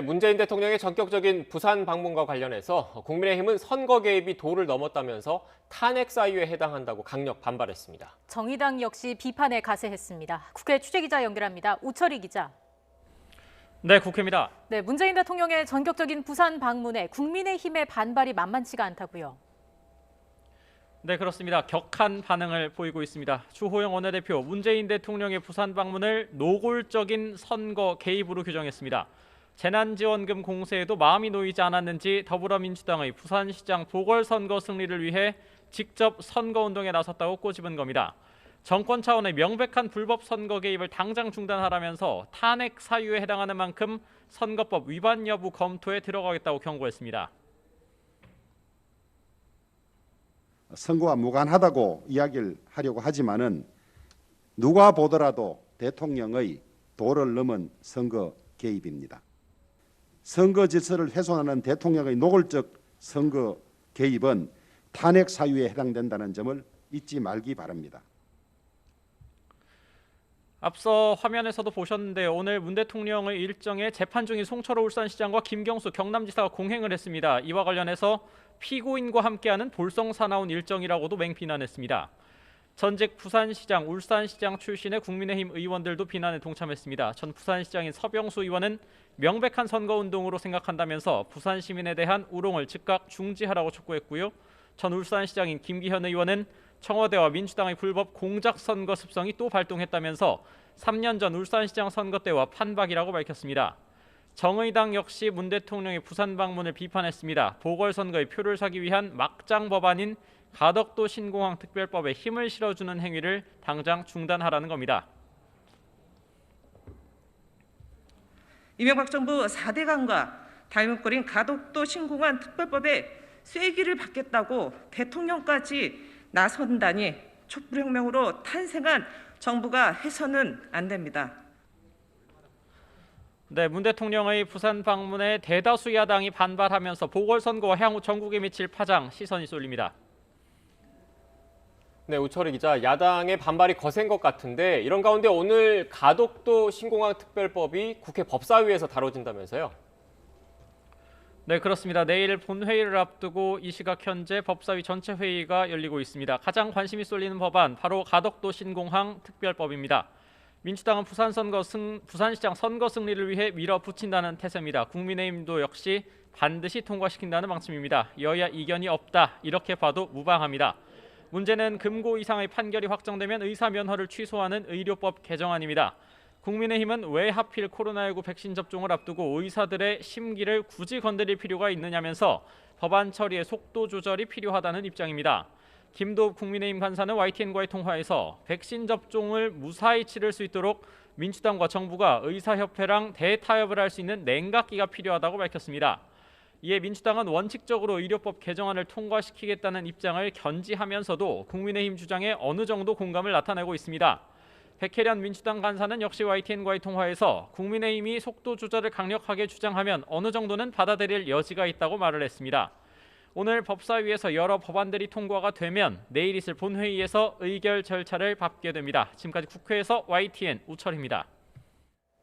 문재인 대통령의 전격적인 부산 방문과 관련해서 국민의힘은 선거 개입이 도를 넘었다면서 탄핵 사유에 해당한다고 강력 반발했습니다. 정의당 역시 비판에 가세했습니다. 국회 취재기자 연결합니다. 우철희 기자. 네, 국회입니다. 네, 문재인 대통령의 전격적인 부산 방문에 국민의힘의 반발이 만만치가 않다고요. 네, 그렇습니다. 격한 반응을 보이고 있습니다. 주호영 원내대표, 문재인 대통령의 부산 방문을 노골적인 선거 개입으로 규정했습니다. 재난지원금 공세에도 마음이 놓이지 않았는지 더불어민주당의 부산시장 보궐선거 승리를 위해 직접 선거운동에 나섰다고 꼬집은 겁니다. 정권 차원의 명백한 불법 선거 개입을 당장 중단하라면서 탄핵 사유에 해당하는 만큼 선거법 위반 여부 검토에 들어가겠다고 경고했습니다. 선거와 무관하다고 이야기를 하려고 하지만은 누가 보더라도 대통령의 도를 넘은 선거 개입입니다. 선거 질서를 훼손하는 대통령의 노골적 선거 개입은 탄핵 사유에 해당된다는 점을 잊지 말기 바랍니다. 앞서 화면에서도 보셨는데 오늘 문 대통령의 일정에 재판 중인 송철호 울산시장과 김경수 경남지사가 공행을 했습니다. 이와 관련해서 피고인과 함께하는 볼성사나운 일정이라고도 맹비난했습니다. 전직 부산시장, 울산시장 출신의 국민의힘 의원들도 비난에 동참했습니다. 전 부산시장인 서병수 의원은 명백한 선거운동으로 생각한다면서 부산 시민에 대한 우롱을 즉각 중지하라고 촉구했고요. 전 울산시장인 김기현 의원은 청와대와 민주당의 불법 공작 선거 습성이 또 발동했다면서 3년 전 울산시장 선거 때와 판박이라고 밝혔습니다. 정의당 역시 문 대통령의 부산 방문을 비판했습니다. 보궐선거에 표를 사기 위한 막장 법안인 가덕도 신공항 특별법에 힘을 실어주는 행위를 당장 중단하라는 겁니다. 이명박 정부 4대강과 닮은꼴인 가덕도 신공항 특별법에 쐐기를 받겠다고 대통령까지 나선다니 촛불혁명으로 탄생한 정부가 해서는 안 됩니다. 네, 문 대통령의 부산 방문에 대다수 야당이 반발하면서 보궐선거와 향후 전국에 미칠 파장 시선이 쏠립니다. 네, 우철희 기자, 야당의 반발이 거센 것 같은데 이런 가운데 오늘 가덕도 신공항 특별법이 국회 법사위에서 다뤄진다면서요? 네, 그렇습니다. 내일 본회의를 앞두고 이 시각 현재 법사위 전체 회의가 열리고 있습니다. 가장 관심이 쏠리는 법안 바로 가덕도 신공항 특별법입니다. 민주당은 부산시장 선거 승리를 위해 밀어붙인다는 태세입니다. 국민의힘도 역시 반드시 통과시킨다는 방침입니다. 여야 이견이 없다 이렇게 봐도 무방합니다. 문제는 금고 이상의 판결이 확정되면 의사 면허를 취소하는 의료법 개정안입니다. 국민의힘은 왜 하필 코로나19 백신 접종을 앞두고 의사들의 심기를 굳이 건드릴 필요가 있느냐면서 법안 처리에 속도 조절이 필요하다는 입장입니다. 김도읍 국민의힘 간사는 YTN과의 통화에서 백신 접종을 무사히 치를 수 있도록 민주당과 정부가 의사협회랑 대타협을 할 수 있는 냉각기가 필요하다고 밝혔습니다. 이에 민주당은 원칙적으로 의료법 개정안을 통과시키겠다는 입장을 견지하면서도 국민의힘 주장에 어느 정도 공감을 나타내고 있습니다. 백혜련 민주당 간사는 역시 YTN과의 통화에서 국민의힘이 속도 조절을 강력하게 주장하면 어느 정도는 받아들일 여지가 있다고 말을 했습니다. 오늘 법사위에서 여러 법안들이 통과가 되면 내일 있을 본회의에서 의결 절차를 밟게 됩니다. 지금까지 국회에서 YTN 우철입니다.